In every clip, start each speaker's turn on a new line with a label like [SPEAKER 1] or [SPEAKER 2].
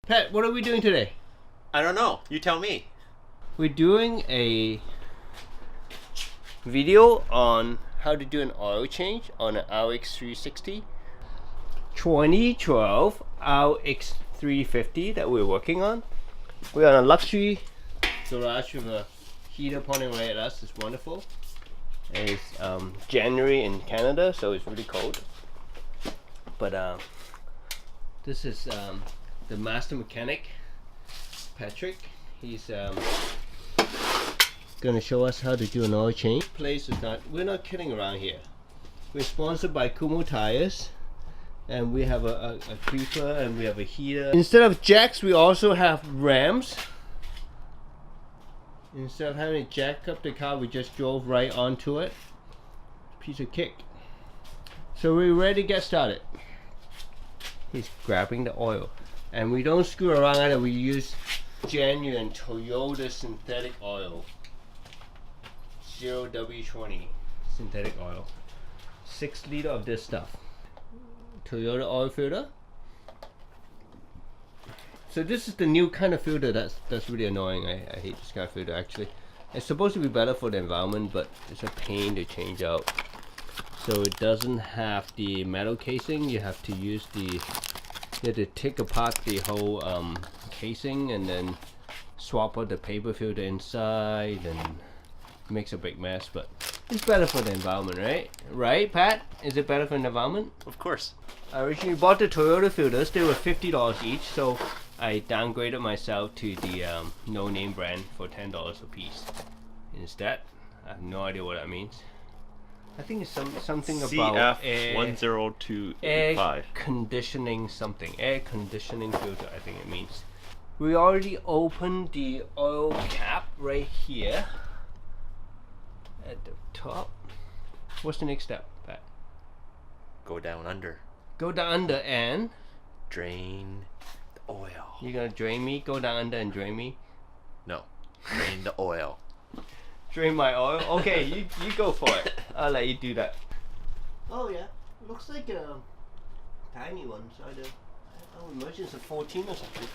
[SPEAKER 1] Pat, what are we doing today?
[SPEAKER 2] I don't know. You tell me.
[SPEAKER 1] We're doing a video on how to do an oil change on an RX360 2012 RX350 that we're working on. We're on a luxury garage with a heater pointing right at us. It's wonderful. It's January in Canada, so it's really cold. But this is the master mechanic, Patrick. He's gonna show us how to do an oil change. We're not kidding around here. We're sponsored by Kumo tires, and we have a creeper and we have a heater. Instead of jacks, we also have rams. Instead of having to jack up the car, we just drove right onto it. Piece of cake. So we're ready to get started. He's grabbing the oil, and we don't screw around either. We use genuine Toyota synthetic oil, 0W20 synthetic oil. 6 liters of this stuff. Toyota oil filter. So this is the new kind of filter that's really annoying. I hate this kind of filter actually. It's supposed to be better for the environment, but it's a pain to change out. So it doesn't have the metal casing. You have to use you have to take apart the whole casing and then swap out the paper filter inside, and it makes a big mess, but it's better for the environment, right? Right, Pat? Is it better for the environment?
[SPEAKER 2] Of course.
[SPEAKER 1] I originally bought the Toyota filters. They were $50 each, so I downgraded myself to the no-name brand for $10 a piece instead. I have no idea what that means. I think it's something about
[SPEAKER 2] CF10285.
[SPEAKER 1] air conditioning something. Air conditioning filter, I think it means. We already opened the oil cap right here at the top. What's the next step, Pat?
[SPEAKER 2] Go down under.
[SPEAKER 1] Go down under and
[SPEAKER 2] Drain the oil.
[SPEAKER 1] you're gonna drain me? Go down under and drain me?
[SPEAKER 2] No. Drain the oil.
[SPEAKER 1] Drain my oil? Okay, you go for it. I'll let you do that. Oh yeah, looks like a tiny one. So I would imagine it's a 14 or something.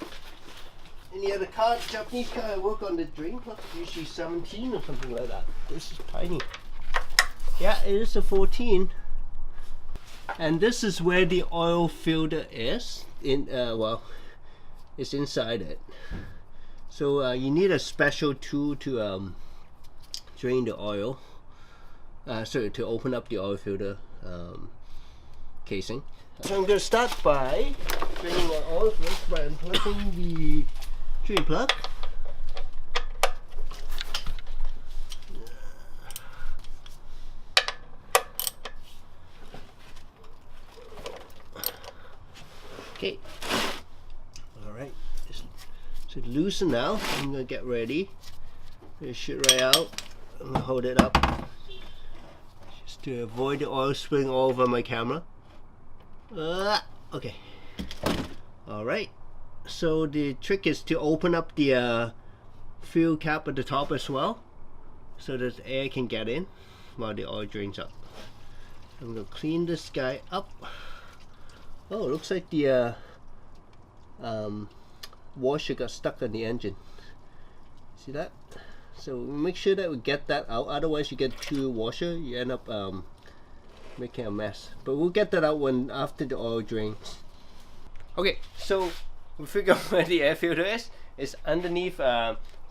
[SPEAKER 1] Any other car, Japanese car I work on the drain plug, usually 17 or something like that. This is tiny. Yeah, it is a 14. And this is where the oil filter is. Well, it's inside it. So you need a special tool to drain the oil. Sorry, to open up the oil filter casing. So I'm going to start by draining my oil first by unplugging the drain plug. Okay. Alright. So loosen now. I'm going to get ready. Just shoot right out. I'm going to hold it up just to avoid the oil spilling all over my camera. Okay. Alright. So the trick is to open up the fuel cap at the top as well, so that air can get in while the oil drains up. I'm going to clean this guy up. Oh, it looks like the washer got stuck on the engine. See that? So make sure that we get that out, otherwise you get two washer, you end up making a mess. But we'll get that out after the oil drains. Okay, so we figure out where the air filter is. It's underneath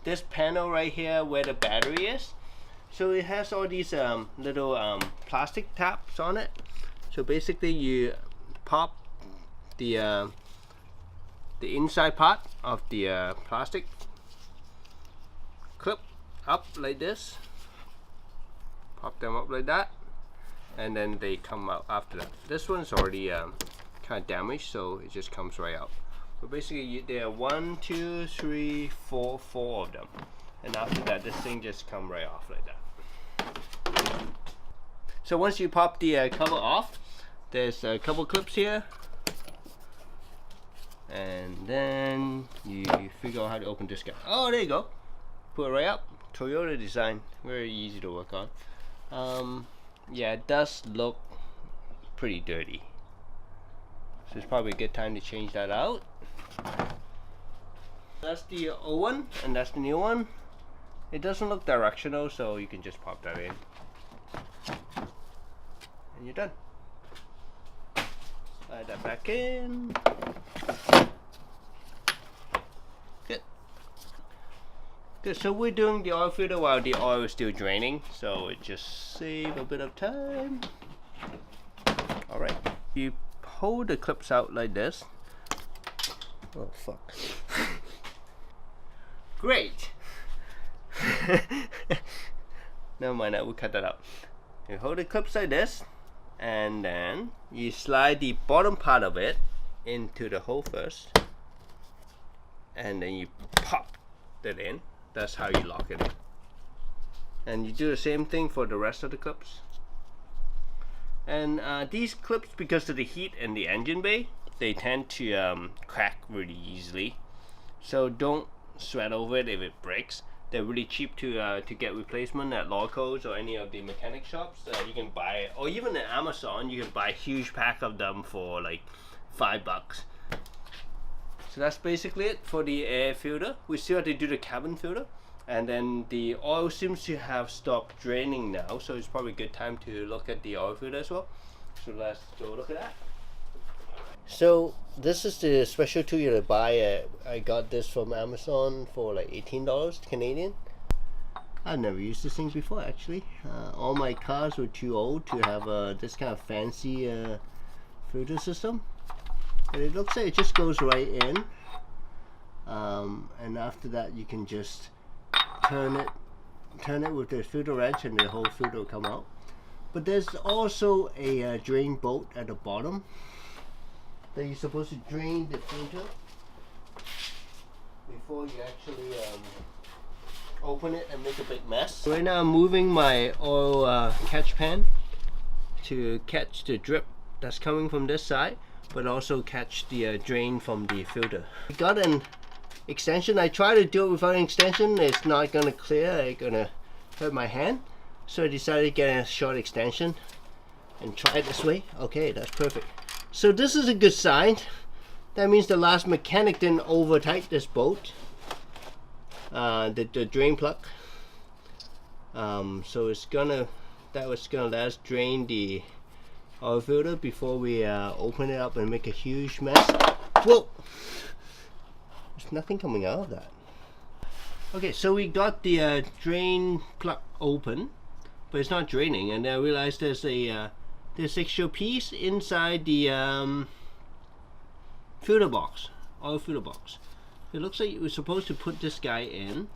[SPEAKER 1] this panel right here where the battery is. So it has all these little plastic tabs on it. So basically you pop the inside part of the plastic clip up like this, pop them up like that, and then they come out after that. This one's already kind of damaged, so it just comes right out. But basically there are 1, 2, 3, 4 of them, and after that this thing just come right off like that. So once you pop the cover off, there's a couple clips here, and then you figure out how to open this guy. Oh, there you go. Put it right up. Toyota design, very easy to work on. Yeah, it does look pretty dirty, so it's probably a good time to change that out. That's the old one, and that's the new one. It doesn't look directional, so you can just pop that in. And you're done. Slide that back in. Good. Good, so we're doing the oil filter while the oil is still draining, so it just saves a bit of time. Alright, you hold the clips out like this. Oh fuck. Great! Never mind that, we'll cut that out. You hold the clips like this, and then you slide the bottom part of it into the hole first, and then you pop that in. That's how you lock it in. And you do the same thing for the rest of the clips. And these clips, because of the heat in the engine bay, they tend to crack really easily. So don't sweat over it if it breaks. They're really cheap to get replacement at Locals or any of the mechanic shops. You can buy, or even at Amazon, you can buy a huge pack of them for like $5. So that's basically it for the air filter. We still have to do the cabin filter, and then the oil seems to have stopped draining now, so it's probably a good time to look at the oil filter as well. So let's go look at that. So this is the special tool you buy. I got this from Amazon for like $18 Canadian. I've never used this thing before actually. All my cars were too old to have this kind of fancy filter system. And it looks like it just goes right in, and after that you can just turn it with the filter wrench, and the whole filter will come out. But there's also a drain bolt at the bottom that you're supposed to drain the filter before you actually open it and make a big mess. Right now I'm moving my oil catch pan to catch the drip that's coming from this side, but also catch the drain from the filter. I got an extension. I tried to do it without an extension. It's not gonna clear. It's gonna hurt my hand. So I decided to get a short extension and try it this way. Okay, that's perfect. So this is a good sign. That means the last mechanic didn't over tight this bolt, the drain plug. So it's gonna let us drain the oil filter before we open it up and make a huge mess. Whoa! There's nothing coming out of that. Okay, so we got the drain plug open, but it's not draining, and I realized there's a extra piece inside the filter box, oil filter box. It looks like we're supposed to put this guy in,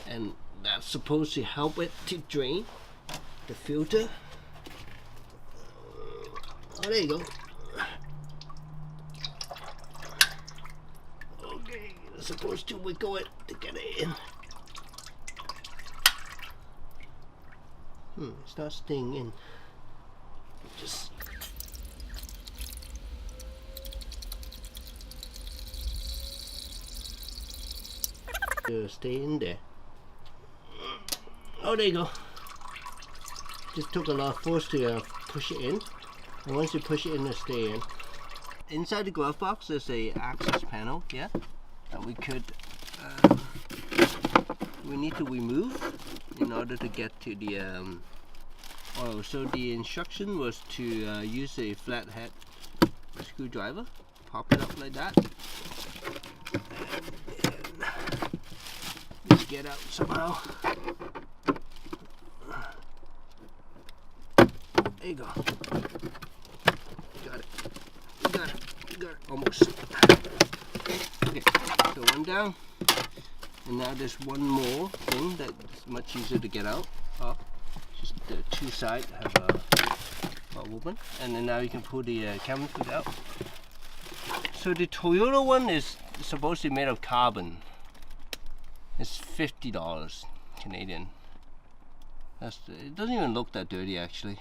[SPEAKER 1] and that's supposed to help it to drain the filter. Oh, there you go. Okay, you're supposed to wiggle it to get it in. It's not staying in. Just stay in there. Oh, there you go. Just took a lot of force to push it in. And once you push it in, it'll stay in. Inside the glove box, there's a access panel, yeah, that we could we need to remove in order to get to the oil. So the instruction was to use a flathead screwdriver, pop it up like that, and get out somehow. There you go. Got it. Got it. Got it. Almost. Okay, so one down. And now there's one more thing that's much easier to get out of. Just the two sides have a movement. And then now you can pull the cabin foot out. So the Toyota one is supposed to be made of carbon. It's $50 Canadian. It doesn't even look that dirty actually.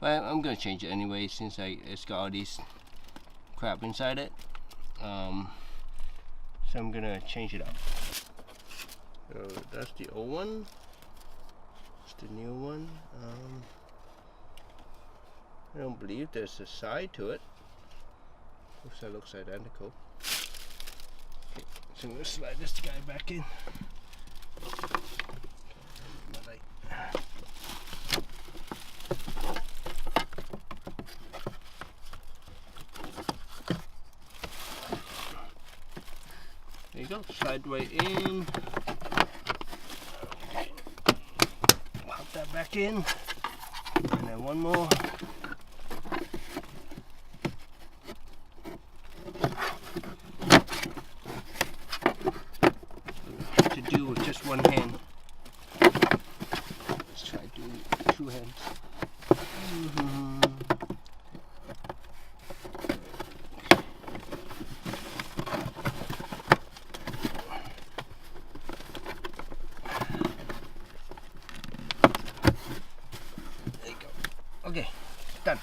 [SPEAKER 1] But I'm gonna change it anyway since it's got all these crap inside it. So I'm gonna change it up. So that's the old one. That's the new one. I don't believe there's a side to it. Looks identical. Okay. So I'm going to slide this guy back in. There you go, slide right in. Okay. Pop that back in. And then one more. To do with just one hand. Let's try doing 2 hands. Okay, done.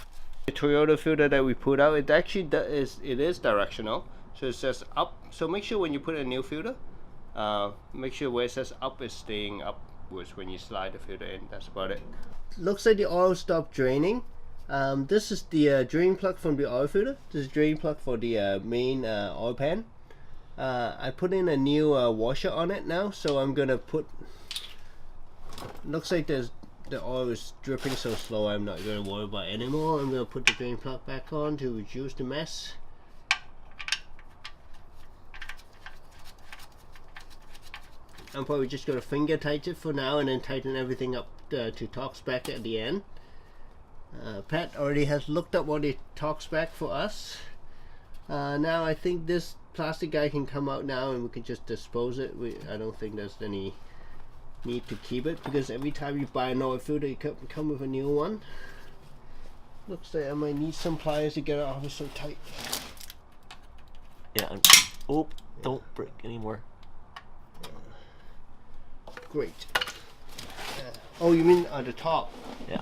[SPEAKER 1] The Toyota filter that we put out, it actually is directional, so it says up. So make sure when you put a new filter, make sure where it says up is staying upwards when you slide the filter in. That's about it. Looks like the oil stopped draining. This is the drain plug from the oil filter. This is drain plug for the main oil pan. I put in a new washer on it now, so I'm gonna put. Looks like the oil is dripping so slow, I'm not going to worry about it anymore. I'm going to put the drain plug back on to reduce the mess. I'm probably just going to finger tighten it for now and then tighten everything up to torque spec at the end. Pat already has looked up what the torque spec for us. Now I think this plastic guy can come out now and we can just dispose it. I don't think there's any need to keep it, because every time you buy an oil filter you come with a new one. Looks like I might need some pliers to get it off. It's so tight.
[SPEAKER 2] Yeah. Oh, don't break anymore.
[SPEAKER 1] Great. Oh, you mean on the top?
[SPEAKER 2] Yeah.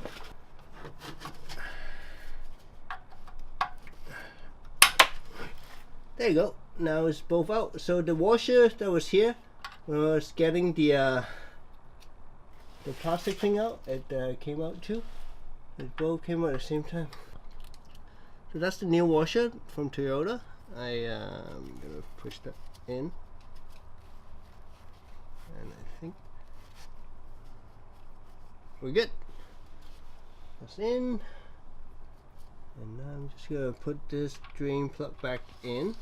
[SPEAKER 1] There you go. Now it's both out. So the washer that was here was getting the plastic thing out. It came out too. It both came out at the same time. So that's the new washer from Toyota. I'm gonna push that in, and I think we're good. That's in, and now I'm just gonna put this drain plug back in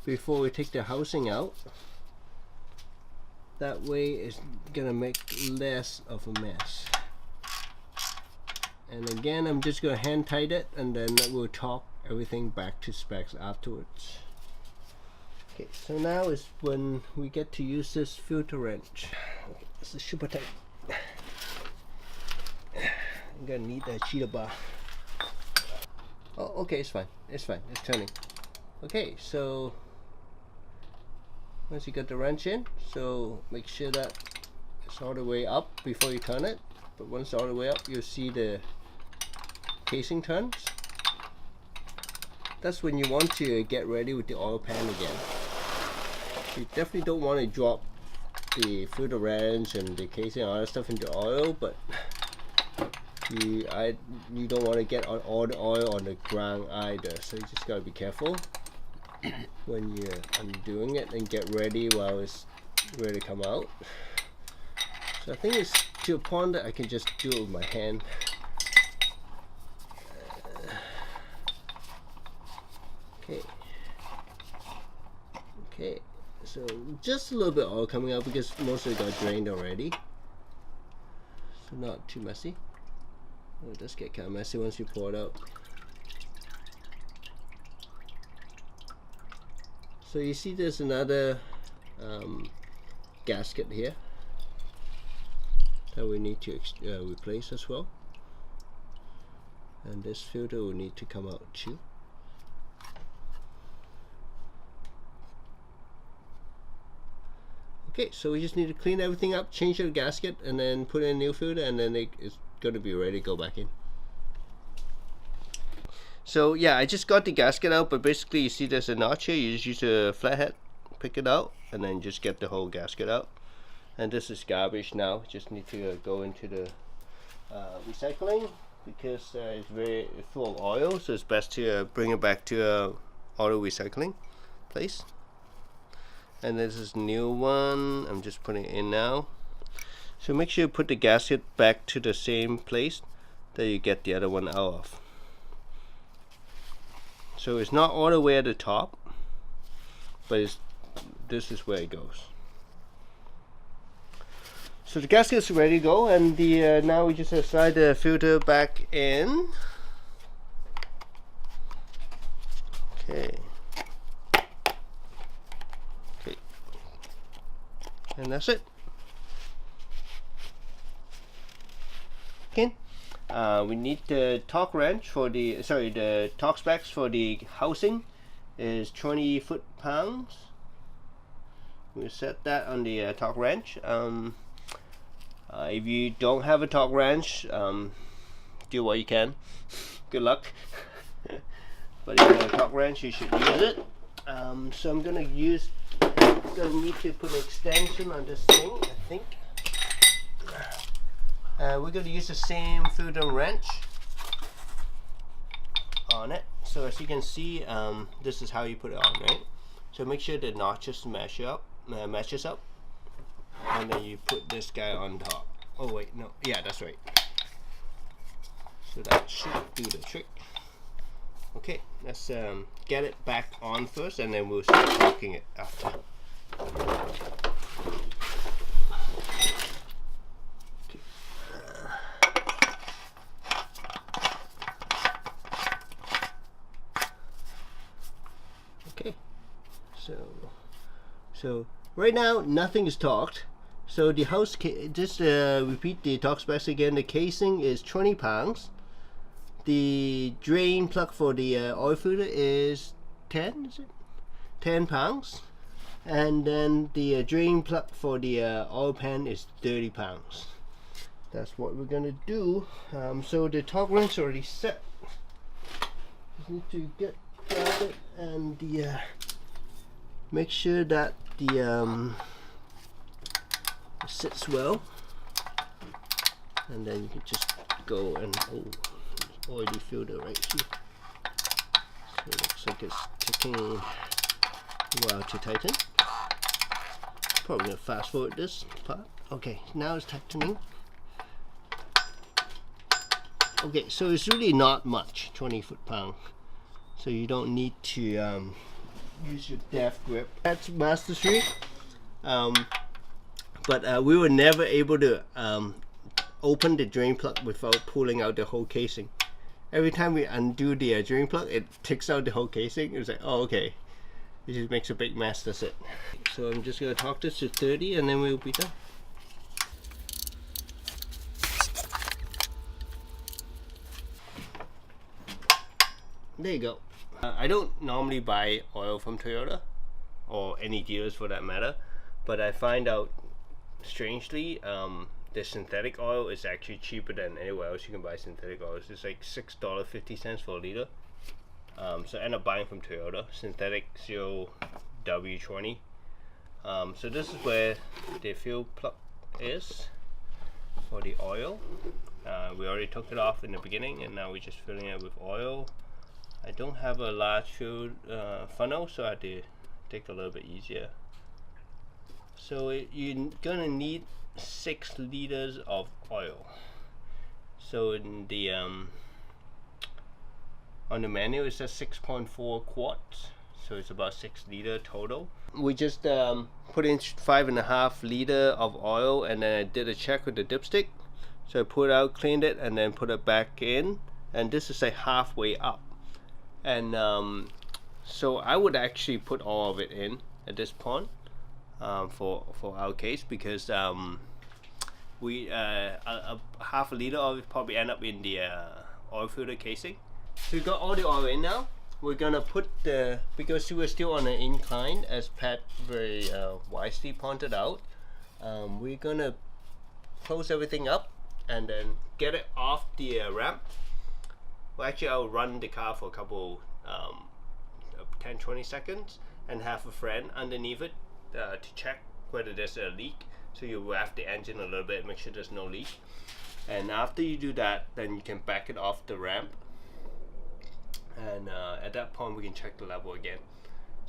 [SPEAKER 1] before we take the housing out. That way it's gonna make less of a mess. And again, I'm just gonna hand tighten it, and then we'll torque everything back to specs afterwards. Okay, so now is when we get to use this filter wrench. Okay, this is super tight. I'm gonna need that cheetah bar. Oh, okay, it's fine. It's fine. It's turning. Okay, so once you get the wrench in, so make sure that it's all the way up before you turn it. But once it's all the way up, you'll see the casing turns. That's when you want to get ready with the oil pan again. You definitely don't want to drop the filter wrench and the casing and all that stuff into oil, but you don't want to get all the oil on the ground either. So you just gotta be careful when you're undoing it and get ready while it's ready to come out. So I think it's to a point that I can just do it with my hand. Okay, so just a little bit of oil coming out because most of it got drained already, so not too messy. It does get kind of messy once you pour it out. So you see there's another gasket here that we need to replace as well, and this filter will need to come out too. Okay, so we just need to clean everything up, change the gasket, and then put in a new filter, and then it's going to be ready to go back in. So yeah, I just got the gasket out, but basically you see there's a notch here. You just use a flathead, pick it out, and then just get the whole gasket out. And this is garbage now. Just need to go into the recycling because it's full of oil, so it's best to bring it back to auto recycling place. and this is new one. I'm just putting it in now. So make sure you put the gasket back to the same place that you get the other one out of. So it's not all the way at the top, but this is where it goes. So the gasket's ready to go, and the now we just slide the filter back in. Okay. Okay. And that's it. Okay. We need the torque wrench for the torque specs for the housing is 20 foot-pounds. We set that on the torque wrench. If you don't have a torque wrench, do what you can. Good luck. But if you have a torque wrench, you should use it. So I'm gonna need to put an extension on this thing, I think. We're going to use the same filter wrench on it. So as you can see, this is how you put it on, right? So make sure the notches matches up, and then you put this guy on top. Oh wait, no, yeah, that's right. So that should do the trick. Okay, let's get it back on first, and then we'll start torquing it after. Okay, so right now nothing is torqued. So the house, just repeat the torque specs again. The casing is 20 pounds. The drain plug for the oil filter is 10, is it? 10 pounds. And then the drain plug for the oil pan is 30 pounds. That's what we're gonna do. So the torque wrench is already set. Just need to grab it and the make sure that the sits well, and then you can just go and oily filter right here. So it looks like it's taking a while to tighten. Probably gonna fast forward this part. Okay, now it's tightening. Okay, so it's really not much, 20 foot-pound. So you don't need to use your deft grip. That's mastery. But we were never able to open the drain plug without pulling out the whole casing. Every time we undo the drain plug, it takes out the whole casing. It was like, oh, okay. It just makes a big mess, that's it. So I'm just gonna torque this to 30 and then we'll be done. There you go. I don't normally buy oil from Toyota, or any dealers for that matter, but I find out strangely the synthetic oil is actually cheaper than anywhere else you can buy synthetic oils. It's like $6.50 for a liter. So I end up buying from Toyota, synthetic 0W20. So this is where the fuel plug is for the oil. We already took it off in the beginning, and now we're just filling it with oil. I don't have a large fuel funnel, so I had to take it a little bit easier. So you're gonna need 6 liters of oil. So in the on the menu it says 6.4 quarts, so it's about 6 liter total. We just put in 5.5 liter of oil, and then I did a check with the dipstick. So I put it out, cleaned it, and then put it back in, and this is like halfway up. And so I would actually put all of it in at this point for our case, because we half a liter of it probably end up in the oil filter casing. So we got all the oil in now. We're gonna put the, because we're still on an incline, as Pat very wisely pointed out, we're gonna close everything up and then get it off the ramp. Well, actually I'll run the car for a couple 10-20 seconds and have a friend underneath it to check whether there's a leak. So you rev the engine a little bit, make sure there's no leak, and after you do that, then you can back it off the ramp, and at that point we can check the level again.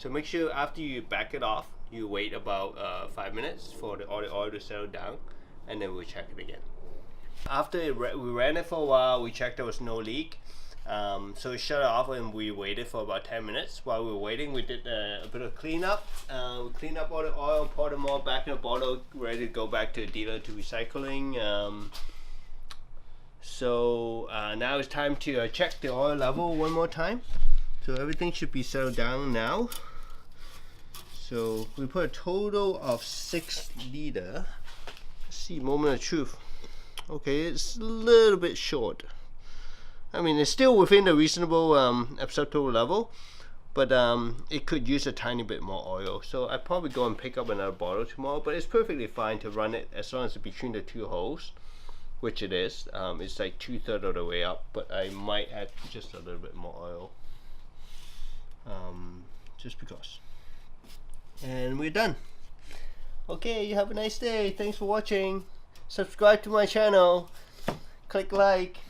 [SPEAKER 1] So make sure after you back it off, you wait about 5 minutes for all the oil to settle down, and then we'll check it again. After we ran it for a while, we checked there was no leak. So we shut it off and we waited for about 10 minutes. While we were waiting, we did a bit of cleanup. We cleaned up all the oil, poured them all back in a bottle, ready to go back to the dealer to recycling. Now it's time to check the oil level one more time. So everything should be settled down now. So we put a total of 6 liter. Let's see, moment of truth. Okay, it's a little bit short. I mean, it's still within the reasonable acceptable level, but it could use a tiny bit more oil. So I probably go and pick up another bottle tomorrow, but it's perfectly fine to run it as long as it's between the 2 holes, which it is. It's like 2/3 of the way up, but I might add just a little bit more oil, just because. And we're done. Okay, you have a nice day. Thanks for watching. Subscribe to my channel. Click like.